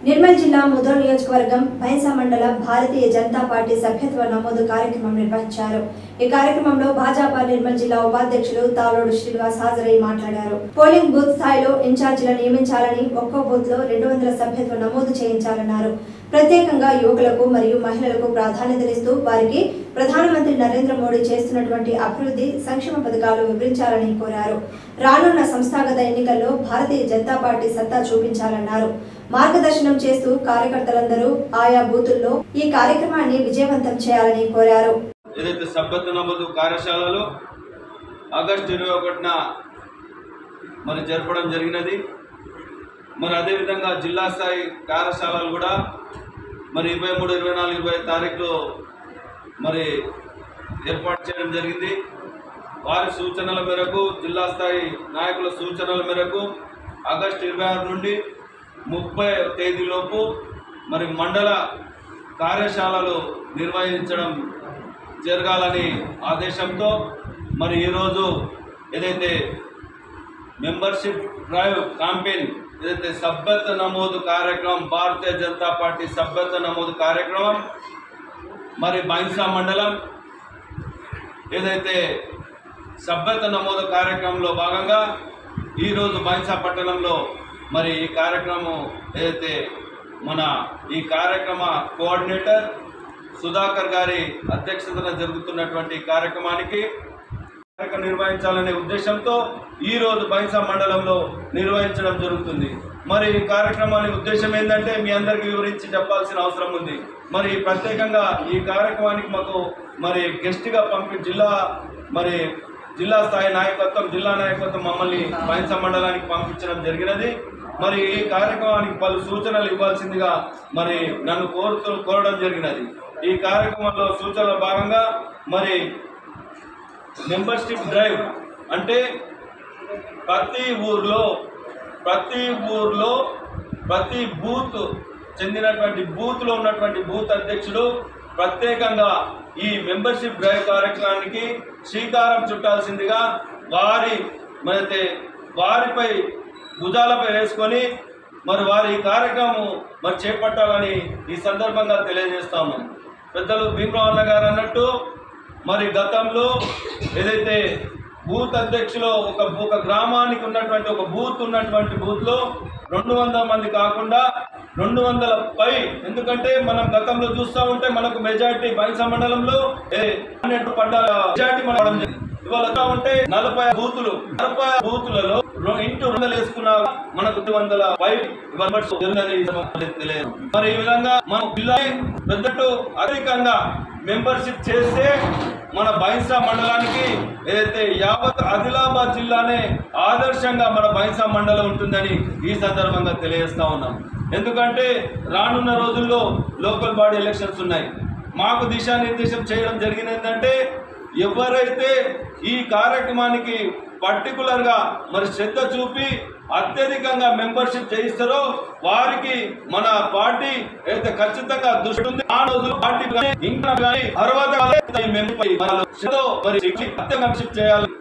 నిర్మల్ జిల్లా ముదోల్ నియోజకవర్గం బైంసా మండల భారతీయ జనతా పార్టీ సభ్యత్వ నమోదు కార్యక్రమం నిర్వహించారు। ఈ కార్యక్రమంలో భాజపా నిర్మల్ జిల్లా ఉపాధ్యక్షులు తాలోడు శ్రీనివాస్ హాజరై మాట్లాడారు। పోలింగ్ బూత్ స్థాయిలో ఇన్ఛార్జీలను నియమించాలని, ఒక్కో బూత్ లో 200 సభ్యత్వ నమోదు చేయించాలన్నారు। ప్రత్యేకంగా యువకులకు మరియు మహిళలకు ప్రాధాన్యతనిస్తూ వారికి ప్రధానమంత్రి నరేంద్ర మోడీ చేస్తున్నటువంటి అభివృద్ధి సంక్షేమ పథకాలు వివరించాలని కోరారు। రానున్న సంస్థాగత ఎన్నికల్లో భారతీయ జనతా పార్టీ సత్తా చూపించాలన్నారు। మార్గదర్శనం చేస్తూ కార్యకర్తలందరూ ఆయా బూతుల్లో ఈ కార్యక్రమాన్ని విజయవంతం చేయాలని కోరారు। ఏదైతే సభ్యత్వ నమోదు కార్యశాలలు ఆగస్టు 21న మరి జరపడం జరిగినది। మరి అదేవిధంగా జిల్లా స్థాయి కార్యశాలలు కూడా మరి 23, 24, 25 తారీఖులో మరి ఏర్పాటు చేయడం జరిగింది। వారి సూచనల మేరకు, జిల్లా స్థాయి నాయకుల సూచనల మేరకు ఆగస్టు 26 నుండి 30 తేదీలోపు మరి మండల కార్యశాలలు నిర్వహించడం జరగాలని ఆదేశంతో మరి ఈరోజు ఏదైతే మెంబర్షిప్ డ్రైవ్ క్యాంపెయిన్ ఏదైతే సభ్యత్వ నమోదు కార్యక్రమం, భారతీయ జనతా పార్టీ సభ్యత్వ నమోదు కార్యక్రమం మరి బైంసా మండలం ఏదైతే సభ్యత్వ నమోదు కార్యక్రమంలో భాగంగా ఈరోజు బైంసా పట్టణంలో మరి ఈ కార్యక్రమం ఏదైతే ఈ కార్యక్రమ కోఆర్డినేటర్ సుధాకర్ గారి అధ్యక్షతన జరుగుతున్నటువంటి కార్యక్రమానికి నిర్వహించాలనే ఉద్దేశంతో ఈరోజు బైంసా మండలంలో నిర్వహించడం జరుగుతుంది। మరి ఈ కార్యక్రమానికి ఉద్దేశం ఏంటంటే మీ అందరికీ వివరించి చెప్పాల్సిన అవసరం ఉంది। మరి ప్రత్యేకంగా ఈ కార్యక్రమానికి మాకు మరి గెస్ట్గా జిల్లా స్థాయి నాయకత్వం, జిల్లా నాయకత్వం మమ్మల్ని బైంసా మండలానికి పంపించడం జరిగినది। మరి ఈ కార్యక్రమానికి పలు సూచనలు ఇవ్వాల్సిందిగా మరి నన్ను కోరడం జరిగినది। ఈ కార్యక్రమంలో సూచనల భాగంగా మరి మెంబర్షిప్ డ్రైవ్ అంటే ప్రతి ఊర్లో ప్రతి బూత్ చెందినటువంటి బూత్లో ఉన్నటువంటి బూత్ అధ్యక్షుడు ప్రత్యేకంగా ఈ మెంబర్షిప్ డ్రైవ్ కార్యక్రమానికి శ్రీకారం చుట్టాల్సిందిగా వారిపై భుజాలపై వేసుకొని మరి వారి ఈ కార్యక్రమం మరి చేపట్టాలని ఈ సందర్భంగా తెలియజేస్తాము। పెద్దలు భీమరావు అన్న గారు అన్నట్టు మరి గతంలో ఏదైతే బూత్ అధ్యక్షులు ఒక గ్రామానికి ఉన్నటువంటి ఒక బూత్ ఉన్నటువంటి బూత్లో 200 మంది కాకుండా 200 పై, ఎందుకంటే మనం గతంలో చూస్తూ ఉంటే మనకు మెజార్టీ బైంసా మండలంలో మెజార్టీ ఇవాళ ఉంటే 40 బూతులలో ఇంటూ 200 వేసుకున్న మనకు 200 పై తెలియదు। మరి ఈ విధంగా మనం పెద్దట్టు అధికంగా మెంబర్షిప్ చేస్తే మన బైంసా మండలానికి ఏదైతే యావత్ ఆదిలాబాద్ జిల్లానే ఆదర్శంగా మన బైంసా మండలం ఉంటుందని ఈ సందర్భంగా తెలియజేస్తా ఉన్నాం। ఎందుకంటే రానున్న రోజుల్లో లోకల్ బాడీ ఎలక్షన్స్ ఉన్నాయి। మాకు దిశానిర్దేశం చేయడం జరిగింది ఏంటంటే ఎవరైతే ఈ కార్యక్రమానికి పర్టికులర్గా మరి శ్రద్ధ చూపి అత్యధికంగా మెంబర్షిప్ చేయిస్తారో వారికి మన పార్టీ అయితే ఖచ్చితంగా దృష్టి ఉంది। ఆ రోజు పార్టీ ఇంకా అర్హత మెంబర్షిప్ చేయాలి।